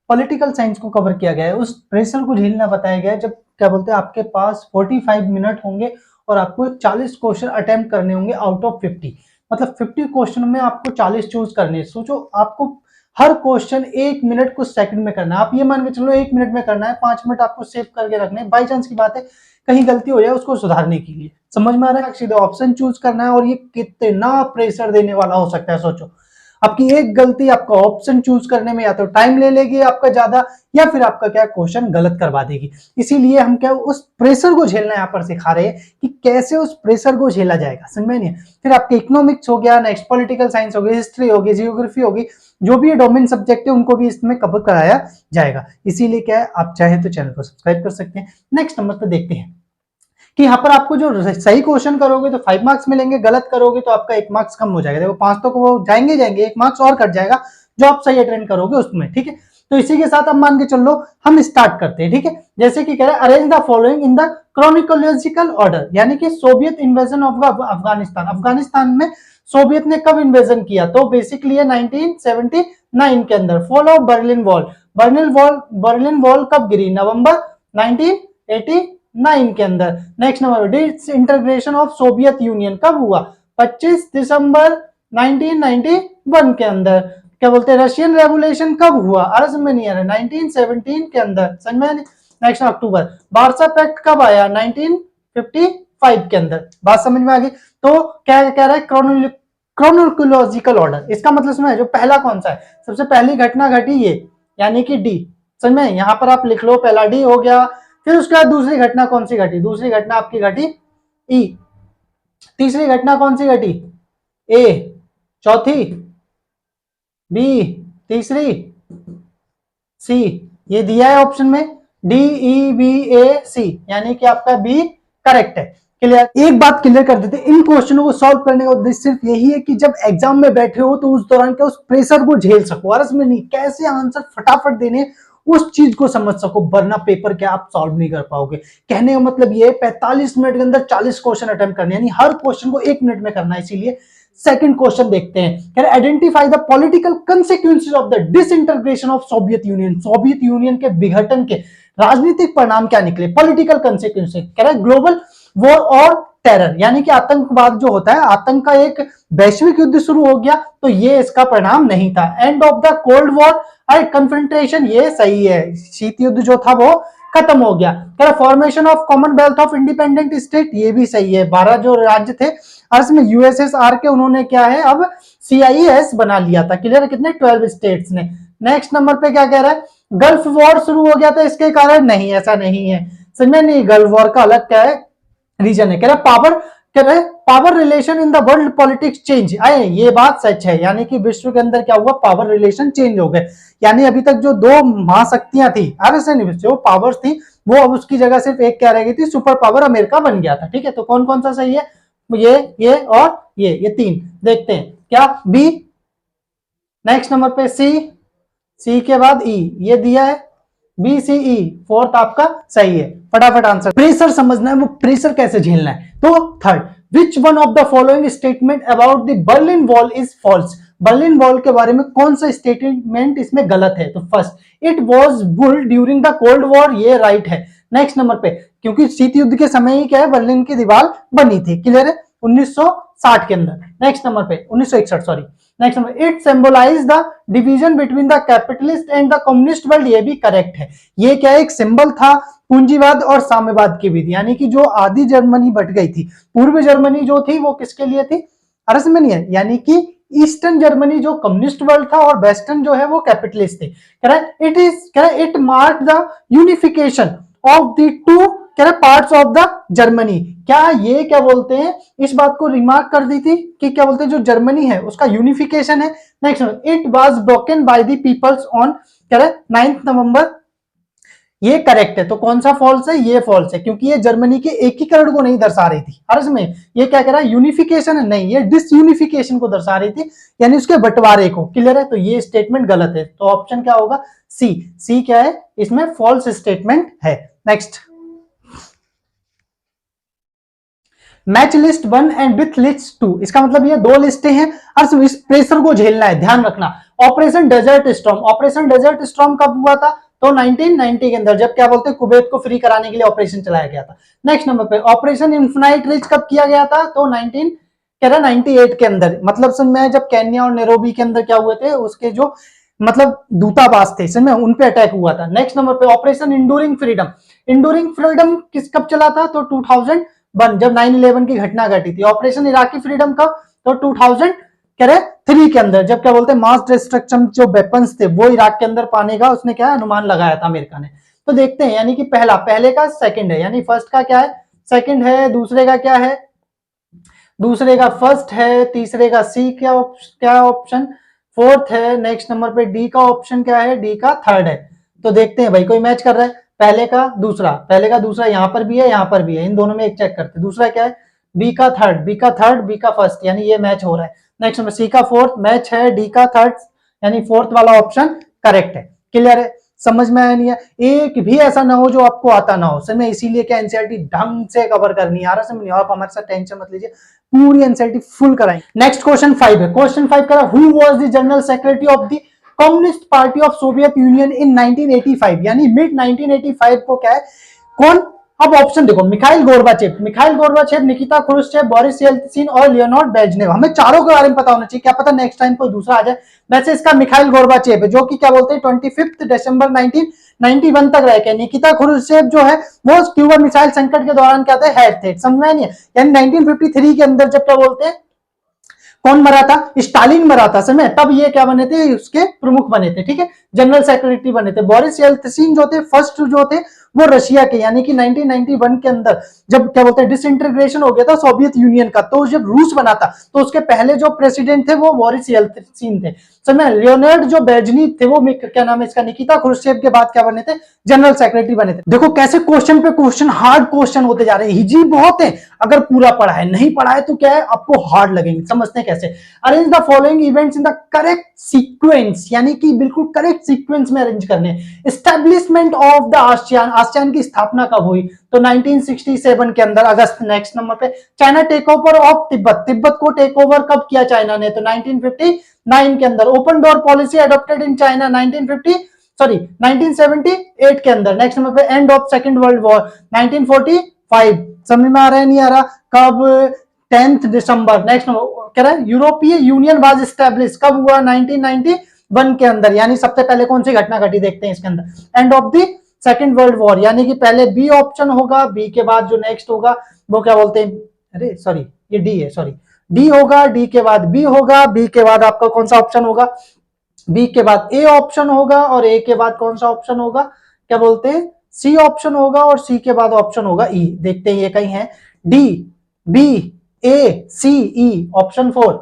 Political science को cover किया गया है। उस प्रेशर को झेलना बताया गया है जब क्या बोलते हैं आपके पास 45 मिनट होंगे और आपको 40 क्वेश्चन अटेम्प्ट करने होंगे आउट ऑफ 50। मतलब 50 क्वेश्चन में आपको 40 चूज करने हैं। सोचो आपको हर क्वेश्चन 1 मिनट कुछ सेकंड में करना है। आप ये मान के चलो 1 मिनट में करना है, 5 मिनट आपको सेव करके रखने हैं। बाई चांस की बात है कहीं गलती हो जाए उसको सुधारने के लिए। समझ में आ रहा है? सीधे ऑप्शन चूज करना है और ये कितना प्रेशर देने वाला हो सकता है। सोचो आपकी एक गलती आपका ऑप्शन चूज करने में या तो टाइम ले लेगी आपका ज्यादा, या फिर आपका क्या क्वेश्चन गलत करवा देगी। इसीलिए हम क्या उस प्रेशर को झेलना यहाँ पर सिखा रहे हैं कि कैसे उस प्रेशर को झेला जाएगा। समझ में नहीं? फिर आपके इकोनॉमिक्स हो गया, नेक्स्ट पॉलिटिकल साइंस हो गई, हिस्ट्री होगी, जियोग्राफी होगी, जो भी डोमेन सब्जेक्ट है उनको भी इसमें कवर कराया जाएगा। इसीलिए क्या है, आप चाहे तो चैनल को सब्सक्राइब कर सकते हैं। नेक्स्ट नंबर पर देखते हैं कि यहाँ पर आपको जो सही क्वेश्चन करोगे तो 5 मार्क्स मिलेंगे, गलत करोगे तो आपका 1 मार्क्स कम हो जाएगा। देखो 5 तो वो जाएंगे 1 मार्क्स और कट जाएगा जो आप सही अटेंड करोगे उसमें। ठीक है, तो इसी के साथ अब मान के चलो हम स्टार्ट करते हैं। ठीक है, जैसे कि कह रहे हैं arrange the following in the chronological order, यानी कि Soviet invasion of Afghanistan. Afghanistan में सोवियत ने कब इन्वेजन किया? तो बेसिकली है 1979 के अंदर। Fall of Berlin wall, Berlin wall कब गिरी? नवंबर 1989 के अंदर। Next number disintegration of Soviet union कब हुआ? 25 दिसंबर 1991 के अंदर। क्या बोलते हैं रशियन रेवोल्यूशन कब हुआ? अरे समझ में नहीं आ रहा, 1917 के अंदर। समझ में? नेक्स्ट अक्टूबर। वार्सा पैक्ट कब आया? 1955 के अंदर। बात समझ में आ गई? तो क्या कह रहा है क्रोनोलॉजिकल ऑर्डर, इसका मतलब समझ जो पहला कौन सा है, सबसे पहली घटना घटी ये, यानी कि डी। समझ में? यहां पर आप लिख लो पहला डी हो गया। फिर उसके बाद दूसरी घटना कौन सी घटी? दूसरी घटना आपकी घटी ई। तीसरी घटना कौन सी घटी? ए। चौथी बी, तीसरी सी। ये दिया है ऑप्शन में डी ई बी ए सी, यानी कि आपका बी करेक्ट है। क्लियर? एक बात क्लियर कर देते, इन क्वेश्चनों को सॉल्व करने का उद्देश्य सिर्फ यही है कि जब एग्जाम में बैठे हो तो उस दौरान क्या उस प्रेशर को झेल सको, और इसमें नहीं कैसे आंसर फटाफट देने उस चीज को समझ सको, वरना पेपर क्या आप सॉल्व नहीं कर पाओगे। कहने का मतलब ये 45 मिनट के अंदर 40 क्वेश्चन अटेम्प्ट करने, यानी हर क्वेश्चन को 1 मिनट में करना है। इसीलिए सेकंड क्वेश्चन देखते हैं। Identify the political consequences of the disintegration of Soviet union. Soviet union के विघटन के राजनीतिक परिणाम क्या निकले? पॉलिटिकल कंसिक्वेंसेस कह रहा है ग्लोबल वॉर और टेरर, यानी कि आतंकवाद जो होता है, आतंक का एक वैश्विक युद्ध शुरू हो गया, तो ये इसका परिणाम नहीं था। End of the cold war confrontation, ये सही है, शीत युद्ध जो था वो खत्म हो गया। Formation of Commonwealth of independent state, ये भी सही है। 12 जो राज्य थे इसमें यूएसएसआर के उन्होंने क्या है अब सीआईएस बना लिया था। क्लियर? कितने? 12 स्टेट्स ने। नेक्स्ट नंबर पे क्या कह रहा है? गल्फ वॉर शुरू हो गया था इसके कारण? नहीं, ऐसा नहीं है। समझ नहीं, गल्फ वॉर का अलग क्या है रीजन है। कह रहा पावर, कह रहे power relation in the world politics change आए, ये बात सच है, यानी कि विश्व के अंदर क्या हुआ? पावर रिलेशन चेंज हो गए। यानी अभी तक जो 2 महाशक्तियां थी जो पावर्स थी, वो अब उसकी जगह सिर्फ एक क्या रह गई थी? सुपर पावर अमेरिका बन गया था। ठीक है, तो कौन कौन सा सही है? ये और ये 3 देखते हैं। क्या? बी। नेक्स्ट नंबर पे सी के बाद ई, ये दिया है बी सी ई, फोर्थ आपका सही है। फटाफट आंसर। प्रेशर समझना है, वो प्रेशर कैसे झेलना है। तो third, which one of the following statement about the Berlin wall is false. Berlin wall के बारे में कौन सा स्टेटमेंट इसमें गलत है? तो first, it was built during the cold war, ये राइट है। नेक्स्ट नंबर पे, क्योंकि शीत युद्ध के समय ही क्या है बर्लिन की दीवार बनी थी। क्लियर है? 1960 के अंदर। नेक्स्ट नंबर पे 1961 sorry. Next number, it symbolize the division between the capitalist and the communist world, ये भी करेक्ट है। ये क्या एक सिंबल था पूंजीवाद और साम्यवाद की विधि, यानी कि जो आधी जर्मनी बट गई थी, पूर्व जर्मनी जो थी वो किसके लिए थी? अरस में नहीं है, यानी कि ईस्टर्न जर्मनी जो कम्युनिस्ट वर्ल्ड था और वेस्टर्न जो है वो कैपिटलिस्ट थे। कह रहा है it mark the unification of the two parts of the Germany. क्या ये क्या बोलते हैं इस बात को रिमार्क कर दी थी कि क्या बोलते हैं जो जर्मनी है उसका यूनिफिकेशन है। Next, it was broken by the peoples on 9 November, ये करेक्ट है। तो कौन सा फॉल्स है? ये फॉल्स है, क्योंकि ये जर्मनी के एकीकरण को नहीं दर्शा रही थी। हर इसमें ये क्या कह रहा है? यूनिफिकेशन है, नहीं, ये डिसयूनिफिकेशन को दर्शा रही थी, यानी उसके बंटवारे को। क्लियर है? तो ये स्टेटमेंट गलत है। तो ऑप्शन क्या होगा? सी क्या है इसमें? फॉल्स स्टेटमेंट है। Next, match list 1 and with list 2, इसका मतलब ये 2 लिस्टें हैं और इस प्रेशर को झेलना है, ध्यान रखना। Operation desert storm, operation desert storm कब हुआ था? तो 1990 के अंदर, जब क्या बोलते हैं कुवैत को फ्री कराने के लिए ऑपरेशन चलाया गया था। नेक्स्ट नंबर पे ऑपरेशन इन्फिनाइट रिच कब किया गया था? तो 98 के अंदर, मतलब समझ में जब केन्या और नैरोबी के अंदर क्या हुए थे, उसके जो मतलब दूतावास थे समझ में, उन पे अटैक हुआ था। नेक्स्ट नंबर पे ऑपरेशन इंडूरिंग फ्रीडम, इंडूरिंग फ्रीडम किस कब चला था? तो 2001, जब 9/11 की घटना घटी थी। ऑपरेशन इराकी फ्रीडम कब? तो 2003 के अंदर, जब क्या बोलते हैं मास डिस्ट्रक्शन जो वेपन्स थे वो इराक के अंदर पाने का उसने क्या अनुमान लगाया था अमेरिका ने। तो देखते हैं, यानी कि पहले का सेकंड है, यानी फर्स्ट का क्या है सेकंड है, दूसरे का क्या है दूसरे का फर्स्ट है, तीसरे का सी क्या ऑप्शन फोर्थ है, नेक्स्ट नंबर पे डी का ऑप्शन क्या है, डी का थर्ड है। तो देखते हैं भाई कोई मैच कर रहा है, पहले का दूसरा यहाँ पर भी है, यहाँ पर भी है, इन दोनों में एक चेक करते हैं। दूसरा क्या है? बी का थर्ड, बी का फर्स्ट, यानी ये मैच हो रहा है। नेक्स्ट नंबर सी का फोर्थ मैच है, डी का थर्ड, यानी फोर्थ वाला ऑप्शन करेक्ट है। क्लियर है? समझ में आया नहीं है? एक भी ऐसा ना हो जो आपको आता ना हो, समझ में, इसीलिए क्या एनसीईआरटी ढंग से कवर करनी है। आ रहा समझ नहीं, आप हमारे साथ टेंशन मत लीजिए, पूरी एनसीईआरटी फुल कराएंगे। नेक्स्ट क्वेश्चन 5 है। क्वेश्चन 5 करा, who was the general secretary of the communist party of Soviet Union in 1985, यानी मिड 1985 को क्या है कौन? अब ऑप्शन देखो, Mikhail Gorbachev, Nikita Khrushchev, Boris Yeltsin और लियोनार्ड ब्रेजनेव। हमें चारों के बारे में पता होना चाहिए, क्या पता नेक्स्ट टाइम कोई दूसरा आ जाए। वैसे इसका मिखाइल गोर्बाचेव है, जो कि क्या बोलते हैं 25 दिसंबर 1991 तक रह गए। निकिता क्रुश्चेव जो है वो क्यूबा मिसाइल संकट के दौरान क्या थे, हेड थे, समझ में नहीं है। यानी 1953 के अंदर जब क्या बोलते हैं कौन मरा था? स्टालिन मरा था समय, तब ये क्या बने थे, उसके प्रमुख बने थे, ठीक है, जनरल सेक्रेटरी बने थे। बोरिस येल्त्सिन जो थे फर्स्ट जो थे वो रशिया के, यानी कि 1991 के अंदर जब क्या बोलते हैं डिसइंटीग्रेशन हो गया था सोवियत यूनियन का, तो जब रूस बना था तो उसके पहले जो प्रेसिडेंट थे वो बोरिस येल्त्सिन थे समय। लियोनार्ड जो ब्रेजनेव थे वो क्या नाम है इसका, निकिता क्रुश्चेव के बाद क्या बने थे, जनरल सेक्रेटरी बने थे। देखो कैसे क्वेश्चन पे क्वेश्चन हार्ड क्वेश्चन होते जा रहे हैं, इजी बहुत है अगर पूरा पढ़ा है, नहीं पढ़ा है तो क्या है आपको हार्ड लगेंगे। समझते हैं कैसे। Arrange the following events in the correct sequence, यानी कि बिल्कुल करेक्ट सीक्वेंस में अरेंज करने। Establishment of the ASEAN, ASEAN की स्थापना कब हुई? तो 1967 के अंदर अगस्त। नेक्स्ट नंबर पे China take over of Tibet, Tibet को टेक ओवर कब किया चाइना ने? तो 1959 के अंदर। Open door policy adopted in China 1978 के अंदर। नेक्स्ट नंबर पे end of second world war 1945। समझ में आ रहा है नहीं आ रहा? कब? 10 दिसंबर। नेक्स्ट नंबर कह रहा है यूरोपीय यूनियन वाज एस्टैब्लिश कब हुआ? 1991 के अंदर। यानी सबसे पहले कौन सी घटना घटी देखते हैं इसके अंदर, end of the second world war. यानी कि पहले बी ऑप्शन होगा, बी के बाद जो नेक्स्ट होगा वो क्या बोलते हैं, अरे सॉरी ये डी है, सॉरी डी होगा, डी के बाद बी होगा, बी के बाद आपका कौन सा ऑप्शन होगा, बी के बाद ए ऑप्शन होगा, और ए के बाद कौन सा ऑप्शन होगा, क्या बोलते हैं सी ऑप्शन होगा, और सी के बाद ऑप्शन होगा ई। देखते हैं ये कहीं है, डी बी ए सी ई, ऑप्शन 4।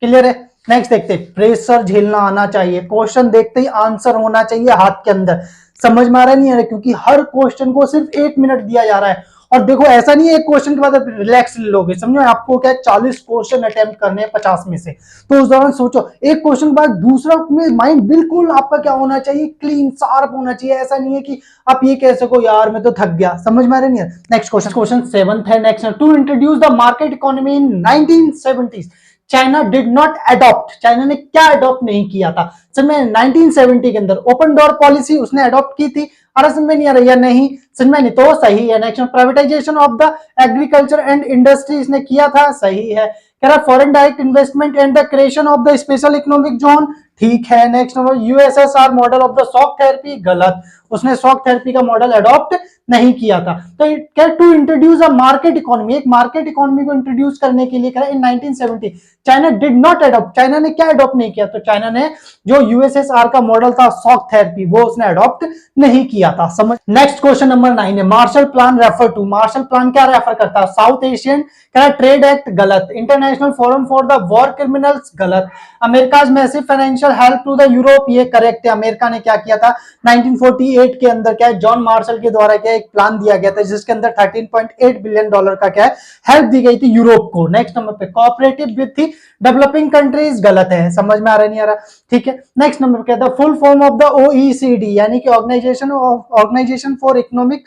क्लियर है? नेक्स्ट देखते हैं, प्रेशर झेलना आना चाहिए, क्वेश्चन देखते ही आंसर होना चाहिए हाथ के अंदर। समझ में आ रहा नहीं है? क्योंकि हर क्वेश्चन को सिर्फ 1 मिनट दिया जा रहा है, और देखो ऐसा नहीं है एक क्वेश्चन के बाद आप रिलैक्स ले लोगे, समझो आपको क्या 40 क्वेश्चन अटेम्प्ट करने हैं 50 में से, तो उस दौरान सोचो एक क्वेश्चन के बाद दूसरा में माइंड बिल्कुल आपका क्या होना चाहिए, क्लीन शार्प होना चाहिए। ऐसा नहीं है कि आप ये कह सको यार मैं तो थक गया। समझ में आ रहा नहीं है? नेक्स्ट क्वेश्चन 7th है। Next, to introduce the market economy in 1970s China did not adopt, China ने क्या अडॉप्ट नहीं किया था समझ में 1970 के अंदर? ओपन डोर पॉलिसी उसने अडॉप्ट की थी, अरे समझ में नहीं आ रहा या नहीं, समझ में नहीं तो सही है। Next, privatisation of the agriculture and industry इसने किया था, सही है। कह रहा foreign direct investment and the creation of the special economic zone, ठीक है। Next number, USSR model of the shock therapy, गलत, उसने शॉक थेरेपी का मॉडल अडॉप्ट नहीं किया था। तो क्या to introduce a market economy, एक मार्केट इकोनॉमी को इंट्रोड्यूस करने के लिए कहा in 1970 China did not adopt, China ने क्या अडॉप्ट नहीं किया? तो चाइना ने जो यूएसएसआर का मॉडल था शॉक थेरेपी वो उसने अडॉप्ट नहीं किया था। समझ। नेक्स्ट क्वेश्चन नंबर 9 है, Marshall plan refer to, Marshall plan क्या रेफर करता है? साउथ एशियन ट्रेड एक्ट, गलत। International forum for the war criminals, गलत। America's massive financial help to the Europe, ये करेक्ट है। अमेरिका ने क्या किया था 1948 के अंदर, क्या है जॉन मार्शल के द्वारा क्या एक प्लान दिया गया था जिसके अंदर $13.8 बिलियन का क्या है हेल्प दी गई थी यूरोप को। नेक्स्ट नंबर पे कोऑपरेटिव विद थी डेवलपिंग कंट्रीज, गलत है। समझ में आ रहा नहीं आ रहा? ठीक है। नेक्स्ट नंबर पे कहता है full form of the OECD, यानी कि organisation for economic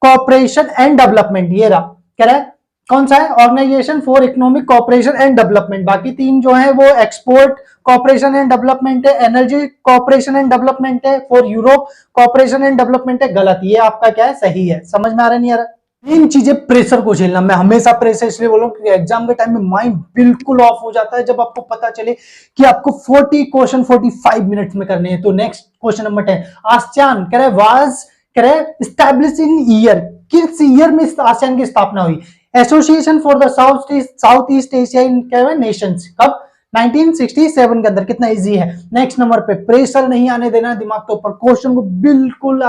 cooperation and development, ये रहा। कह रहा है कौन सा है? Organisation for economic cooperation and development. बाकी तीन जो है वो एक्सपोर्ट कोऑपरेशन एंड डेवलपमेंट है, एनर्जी कोऑपरेशन एंड डेवलपमेंट है, for Europe cooperation and development है। गलत, ये आपका क्या है? सही है। समझ में आ रहा नहीं आ रहा? तीन चीजें प्रेशर को झेलना। मैं हमेशा प्रेशर इसलिए बोलूं क्योंकि एग्जाम के टाइम में माइंड बिल्कुल ऑफ हो जाता है जब आपको पता चले कि आपको 40 क्वेश्चन 45 मिनट्स में करने हैं। तो नेक्स्ट क्वेश्चन नंबर 10, आसियान करे वाज करे स्टैब्लिश इन ईयर, किस ईयर में आसियान की स्थापना हुई? Association for the south east Asia Nations, कब? 1967 के अंदर। कितना इजी है। नेक्स्ट नंबर पे, प्रेशर नहीं आने देना दिमाग के ऊपर, क्वेश्चन को बिल्कुल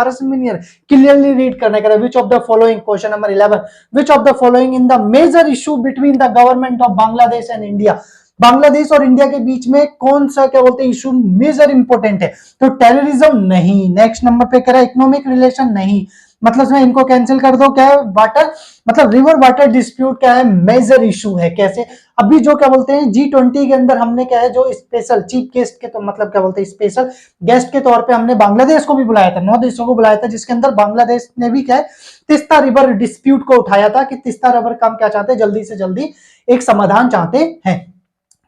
क्लियरली रीड करना है। Which of the following, question number 11, which of the following in the major issue between the government of Bangladesh and India, Bangladesh और इंडिया के बीच में कौन सा क्या बोलते हैं इशू मेजर इंपोर्टेंट है? तो टेररिज्म नहीं। नेक्स्ट नंबर पे कह रहा है इकोनॉमिक रिलेशन नहीं, मतलब मैं इनको कैंसिल कर दो। क्या है? वाटर, मतलब रिवर वाटर डिस्प्यूट क्या है? मेजर इशू है। कैसे? अभी जो क्या बोलते हैं G20 के अंदर हमने क्या है, जो स्पेशल चीफ गेस्ट के तो मतलब क्या बोलते हैं स्पेशल गेस्ट के तौर पे हमने बांग्लादेश को भी बुलाया था, 9 देशों को बुलाया था, जिसके अंदर बांग्लादेश ने भी क्या है तीस्ता रिवर डिस्प्यूट को उठाया था कि तीस्ता रिवर का हम क्या चाहते हैं, जल्दी से जल्दी एक समाधान चाहते हैं।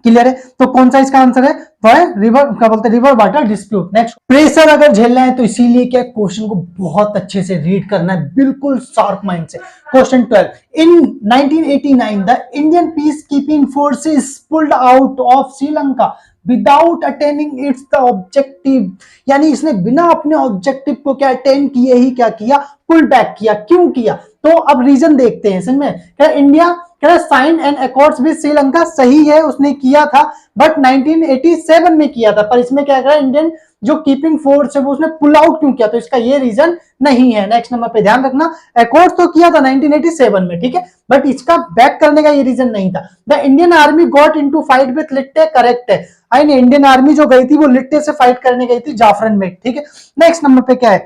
क्लियर है? तो कौन सा इसका आंसर है? वो है रिवर, क्या बोलते हैं, river water dispute. Next, pressure अगर झेलना है तो इसीलिए क्या क्वेश्चन को बहुत अच्छे से रीड करना है, बिल्कुल शार्प माइंड से। Question 12, in 1989 the Indian peace keeping forces pulled out of Sri Lanka without attaining it's the objective, यानी इसने बिना अपने ऑब्जेक्टिव को क्या अटेन किए ही क्या किया, पुल बैक किया। क्यों किया? तो अब रीजन देखते हैं। समझ में? क्या इंडिया क्या sign and accords with Sri Lanka, सही है उसने किया था, बट 1987 में किया था। पर इसमें क्या करा, इंडियन जो कीपिंग फोर्स है वो उसने पुल आउट क्यों किया? तो इसका ये रीजन नहीं है। नेक्स्ट नंबर पे ध्यान रखना, अकॉर्ड तो किया था 1987 में, ठीक है, बट इसका बैक करने का ये रीजन नहीं था। The Indian army got into fight with LTTE, correct है। आई नहीं, इंडियन आर्मी जो गई थी वो लिट्टे से फाइट करने गई थी जाफरन में, ठीक है। नेक्स्ट नंबर पे क्या है,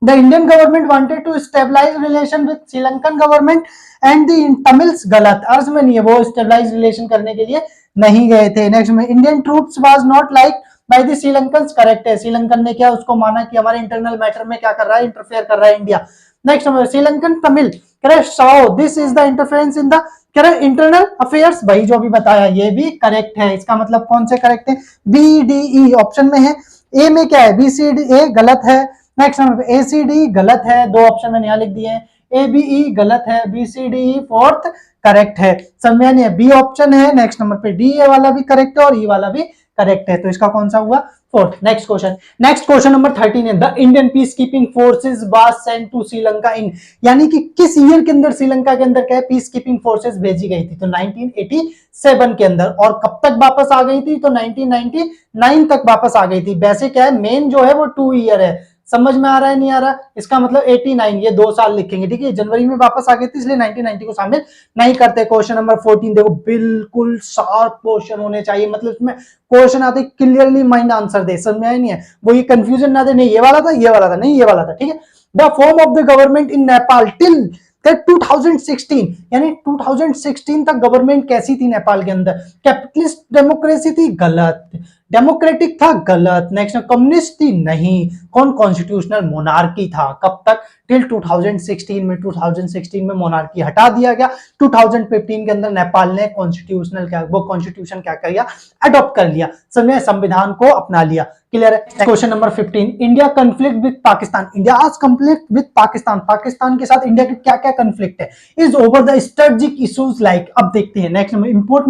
the Indian government wanted to stabilise relation with Sri Lankan government and the Tamils, गलत, अर्थ में नहीं है, वो स्टेबलाइज रिलेशन करने के लिए नहीं गए थे। नेक्स्ट में, Indian troops was not like by the Sri Lankan, correct है। श्रीलंकन ने क्या उसको माना कि हमारे इंटरनल मैटर में क्या कर रहा है, इंटरफेयर कर रहा है India. Next number, Sri Lankan Tamil Sao, this is the interference in the internal affairs, वही जो भी बताया, ये भी करेक्ट है। इसका मतलब कौन से करेक्ट है? बी डी ई ऑप्शन में है। ए में क्या है? बी सी डी, ए गलत है। Next number A C D गलत है, दो ऑप्शन मैंने यहाँ लिख दिए हैं। ए बी ई गलत है, B C D E fourth correct है। समझ नहीं है, बी ऑप्शन है। नेक्स्ट नंबर पे डी ए वाला भी करेक्ट है और ई वाला भी करेक्ट है, तो इसका कौन सा हुआ? Fourth. Next question, next question number 13 है, the Indian peacekeeping forces was sent to Sri Lanka in, यानी कि किस ईयर के अंदर श्रीलंका के अंदर क्या है पीस कीपिंग फोर्सेज भेजी गई थी? तो 1987 के अंदर। और कब तक वापस आ गई थी? तो 1999 तक वापस आ गई थी। वैसे क्या है, मेन जो है वो 2 ईयर है। समझ में आ रहा है नहीं आ रहा? इसका मतलब 89, ये 2 साल लिखेंगे, ठीक है। जनवरी में वापस आ गई थी, इसलिए 1990 को शामिल नहीं करते। क्वेश्चन नंबर 14 देखो, बिल्कुल शार्प क्वेश्चन होने चाहिए, मतलब इसमें क्वेश्चन आते क्लियरली माइंड आंसर दे, समझ में आया नहीं है, वो ये कंफ्यूजन ना दे, नहीं ये वाला था, ये वाला था, नहीं ये वाला था, ठीक है। The form of the government in Nepal till 2016, यानी 2016 तक गवर्नमेंट कैसी थी नेपाल के अंदर? कैपिटलिस्ट डेमोक्रेसी थी, गलत। डेमोक्रेटिक था, गलत। नेक्स्ट, कम्युनिस्ट थी, नहीं। कौन? कॉन्स्टिट्यूशनल मोनार्की था। कब तक? टिल 2016 में। 2016 में मोनार्की हटा दिया गया। 2015 के अंदर नेपाल ने कॉन्स्टिट्यूशनल क्या, वो कॉन्स्टिट्यूशन क्या कर लिया, अडॉप्ट कर लिया, समझे, संविधान को अपना लिया। क्लियर है? Question number 15, India conflict with Pakistan, India आज कन्फ्लिक्ट विद पाकिस्तान, पाकिस्तान के साथ इंडिया के क्या क्या कन्फ्लिक्ट है? Is over the strategic issues like, अब देखते हैं। Next number, import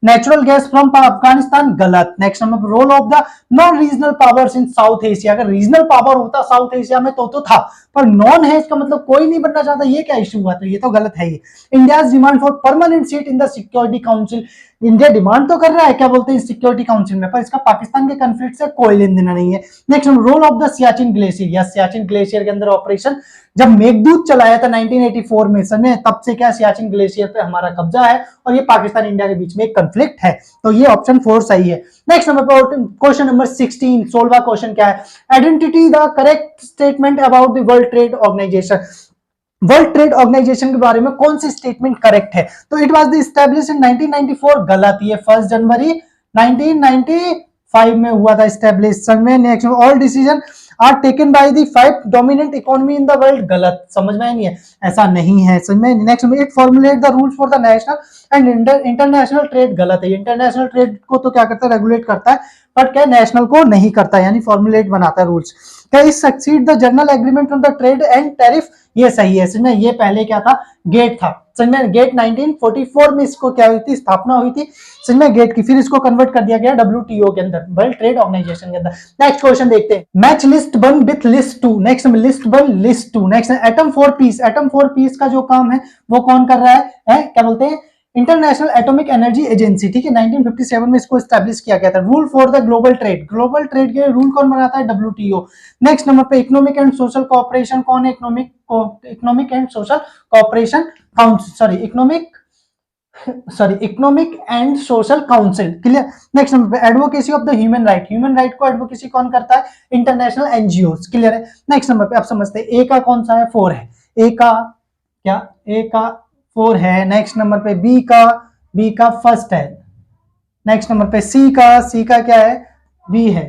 natural gas from Afghanistan, गलत। Next number, role of the non regional powers in South Asia, अगर रीजनल पावर होता साउथ एशिया में तो था, पर नॉन है, इसका मतलब कोई नहीं बनना चाहता, ये क्या इश्यू हुआ? तो ये तो गलत है। ये India demand for permanent seat in the security council, India demand तो कर रहा है क्या बोलते हैं सिक्योरिटी काउंसिल में, पर इसका पाकिस्तान के कन्फ्लिक्ट से कोई लेन देना नहीं है। Next, role of the Siachen glacier, या सियाचिन ग्लेशियर के अंदर ऑपरेशन जब मेघदूत चलाया था 1984 में, समय तब से क्या सियाचिन ग्लेशियर पे हमारा कब्जा है और ये पाकिस्तान इंडिया के बीच में एक कन्फ्लिक्ट है, तो ये ऑप्शन 4 सही है। नेक्स्ट नंबर पर क्वेश्चन नंबर 16, 16वां क्वेश्चन क्या है? Identity the correct statement about the world trade organisation, world trade organisation के बारे में कौन सी स्टेटमेंट करेक्ट है? तो इट वाज एस्टैब्लिश्ड इन 1994, गलत। ये 1 जनवरी 1995 5 में हुआ था स्टेब्लिश। समझ में? Next all decision are taken by the 5 dominant economy in the world, गलत, समझ में नहीं है, ऐसा नहीं है। समझ में? Next number it formulate the rules for the national and international trade, गलत है। इंटरनेशनल ट्रेड को तो क्या करता है, रेगुलेट करता है, बट क्या नेशनल को नहीं करता, यानी फॉर्मुलेट बनाता है रूल्स। क्या इस succeed the general agreement on the trade and tariff, ये सही है। समझ में? ये पहले क्या था, गेट था। समझ में? गेट 1944 में इसको क्या हुई थी, स्थापना हुई थी। समझ में? गेट की, फिर इसको कन्वर्ट कर दिया गया WTO के अंदर, वर्ल्ड ट्रेड ऑर्गेनाइजेशन के अंदर। नेक्स्ट क्वेश्चन देखते हैं, match list 1 with list 2। Next list 1 list 2। Next atom for piece, atom for piece का जो काम है वो कौन कर रहा है? क्या बोलते हैं, इंटरनेशनल एटॉमिक एनर्जी एजेंसी, ठीक है। 1957 में इसको एस्टैब्लिश किया गया था। Rule for the global trade, global trade के रूल कौन बनाता है, WTO। नेक्स्ट नंबर पे इकोनॉमिक एंड सोशल कोऑपरेशन, कौन है, economic and social cooperation council, economic and social council, clear. Next number पे advocacy of the human right, human right को advocacy कौन करता है, इंटरनेशनल एनजीओस, क्लियर है। नेक्स्ट नंबर पे आप समझते हैं ए का कौन सा है, 4 है। ए का 4 है। नेक्स्ट नंबर पे बी का फर्स्ट है। नेक्स्ट नंबर पे सी का क्या है, बी है,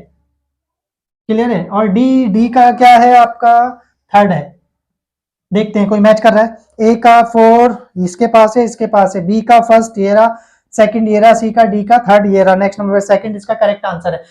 क्लियर है। और डी का क्या है, आपका थर्ड है। देखते हैं कोई मैच कर रहा है। ए का 4 इसके पास है, बी का फर्स्ट ये रहा, सेकंड ये रहा, सी का, डी का थर्ड ये रहा। नेक्स्ट नंबर पे सेकंड इसका करेक्ट आंसर है।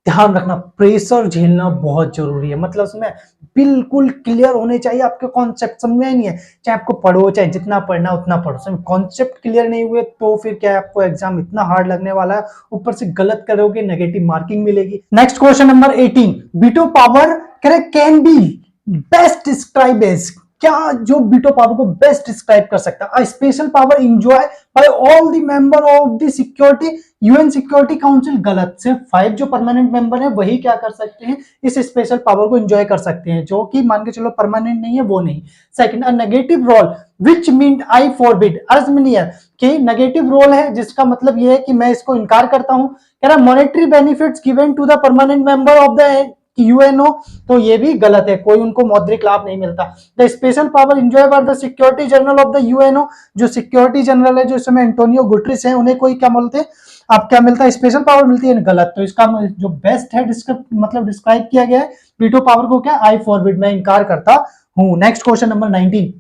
ध्यान रखना, प्रेशर झेलना बहुत जरूरी है, मतलब उसमें बिल्कुल क्लियर होने चाहिए आपके कॉन्सेप्ट, समझ में नहीं है, चाहे आपको पढ़ो, चाहे जितना पढ़ना उतना पढ़ो, समझ, कॉन्सेप्ट क्लियर नहीं हुए तो फिर क्या है, आपको एग्जाम इतना हार्ड लगने वाला है, ऊपर से गलत करोगे नेगेटिव मार्किंग मिलेगी। Next question number 18, veto power can be best describe as, क्या जो वीटो पावर को बेस्ट डिस्क्राइब कर सकता है, special power enjoy by all the member of the security UN security council, गलत। सिर्फ 5 जो परमानेंट मेंबर है वही क्या कर सकते हैं, इस स्पेशल पावर को एंजॉय कर सकते हैं, जो कि मान के चलो परमानेंट नहीं है वो नहीं। Second, a negative role which mean I forbid, अर्ज में नहीं है कि नेगेटिव रोल है जिसका मतलब ये है कि मैं इसको इनकार करता हूं। कह रहा monetary benefits given to the permanent member of the UNO, तो ये भी गलत है, कोई उनको मौद्रिक लाभ नहीं मिलता। The special power enjoy by the security general of the UNO, जो सिक्योरिटी जनरल है जो इस समय एंटोनियो गुटरेस है, उन्हें कोई क्या बोलते हैं, आप क्या मिलता है, स्पेशल पावर मिलती है, गलत। तो इसका जो बेस्ट है मतलब डिस्क्राइब किया गया है वीटो पावर को, क्या, आई फॉरबिड, मैं इनकार करता हूं। नेक्स्ट क्वेश्चन नंबर 19,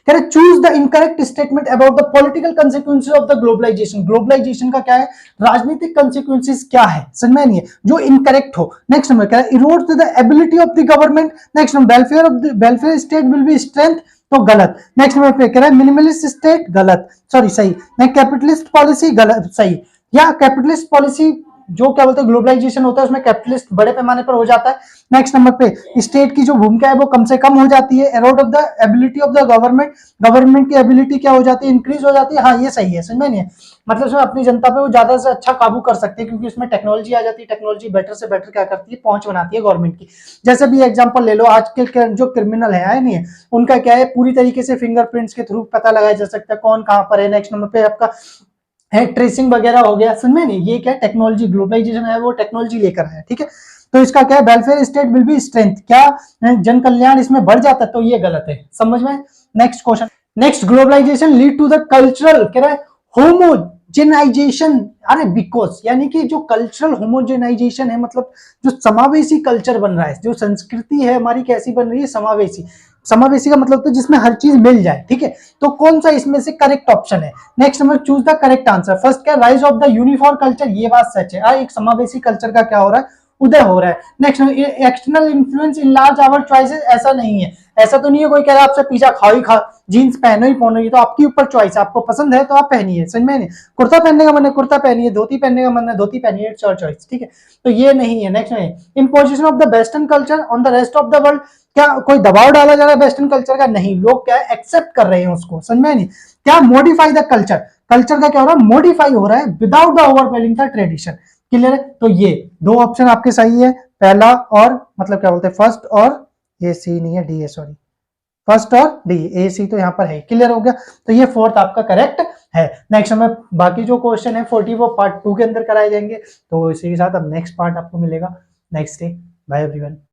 कह रहे choose the incorrect statement about the political consequences of the globalisation, globalisation का क्या है, राजनीतिक कंसिक्वेंसेस क्या है, समझ में नहीं है, जो इनकरेक्ट हो। नेक्स्ट नंबर कह रहा है erodes the ability of the government, next number welfare state will be strength, तो गलत। नेक्स्ट नंबर पे कह रहा है मिनिमलिस्ट स्टेट, गलत, सॉरी सही। नेक्स्ट कैपिटलिस्ट पॉलिसी, गलत, सही। या कैपिटलिस्ट पॉलिसी जो क्या बोलते हैं ग्लोबलाइजेशन होता है उसमें कैपिटलिस्ट बड़े पैमाने पर हो जाता है। नेक्स्ट नंबर पे स्टेट की जो भूमिका है वो कम से कम हो जाती है। Arrowed of the ability of the government की एबिलिटी क्या हो जाती है, इंक्रीज हो जाती है। हाँ ये सही है, समझ में नहीं है, मतलब उसमें अपनी जनता पे वो ज्यादा से अच्छा काबू कर सकते हैं क्योंकि उसमें टेक्नोलॉजी आ जाती है, टेक्नोलॉजी बेटर से बेटर क्या करती है, पहुंच बनाती है गवर्नमेंट की। जैसे भी एग्जांपल ले लो, आज के जो क्रिमिनल है नहीं है उनका क्या है, पूरी तरीके से फिंगरप्रिंट्स के थ्रू पता लगाया जा सकता है कौन कहां पर है। नेक्स्ट नंबर पे आपका है ट्रेसिंग वगैरह हो गया, समझ में नहीं, ये क्या टेक्नोलॉजी, ग्लोबलाइजेशन है वो टेक्नोलॉजी लेकर आया, ठीक है। तो इसका क्या है, welfare state will be strength, क्या जन कल्याण इसमें बढ़ जाता है, तो ये गलत है, समझ में। Next question, next globalisation lead to the cultural, कह रहा है होमोजेनाइजेशन, अरे बिकॉज यानी कि जो कल्चरल होमोजेनाइजेशन है, मतलब जो समावेशी कल्चर बन रहा है, जो संस्कृति है हमारी कैसी बन रही है, समावेशी। समावेशी का मतलब तो जिसमें हर चीज मिल जाए, ठीक है। तो कौन सा इसमें से करेक्ट ऑप्शन है, next number choose the correct answer. First क्या, rise of the uniform culture, ये बात सच है, एक समावेशी कल्चर का क्या हो रहा है, उदय हो रहा है। Next external influence in large our choices, ऐसा नहीं है, ऐसा तो नहीं है कोई कह रहा है आपसे पिज्जा खाओ ही खा, जीन्स पहनो ही पहनो, ये तो आपकी ऊपर चॉइस है, आपको पसंद है तो आप पहनिए, समझ में नहीं, कुर्ता पहनने का मन है कुर्ता पहनिए, धोती पहनने का मन है धोती पहनिए, इट्स योर चॉइस, ठीक है। तो ये नहीं है। नेक्स्ट में imposition of the western culture on the rest of the world, क्या कोई दबाव डाला जा रहा है वेस्टर्न कल्चर का, नहीं, लोग क्या है एक्सेप्ट कर रहे हैं उसको, समझ में नहीं। क्या मॉडिफाई द कल्चर, कल्चर का क्या हो रहा है, मॉडिफाई हो रहा है without the overwhelming the tradition, clear है। तो ये दो ऑप्शन आपके सही है, पहला और मतलब क्या बोलते हैं फर्स्ट, और ये सी नहीं है, डी है, सॉरी, फर्स्ट और डी, ए सी तो यहाँ पर है, क्लियर हो गया। तो ये फोर्थ आपका करेक्ट है। नेक्स्ट हमें बाकी जो क्वेश्चन है 40 वो पार्ट 2 के अंदर कराए जाएंगे, तो इसी के साथ अब नेक्स्ट पार्ट आपको मिलेगा नेक्स्ट डे। Bye everyone.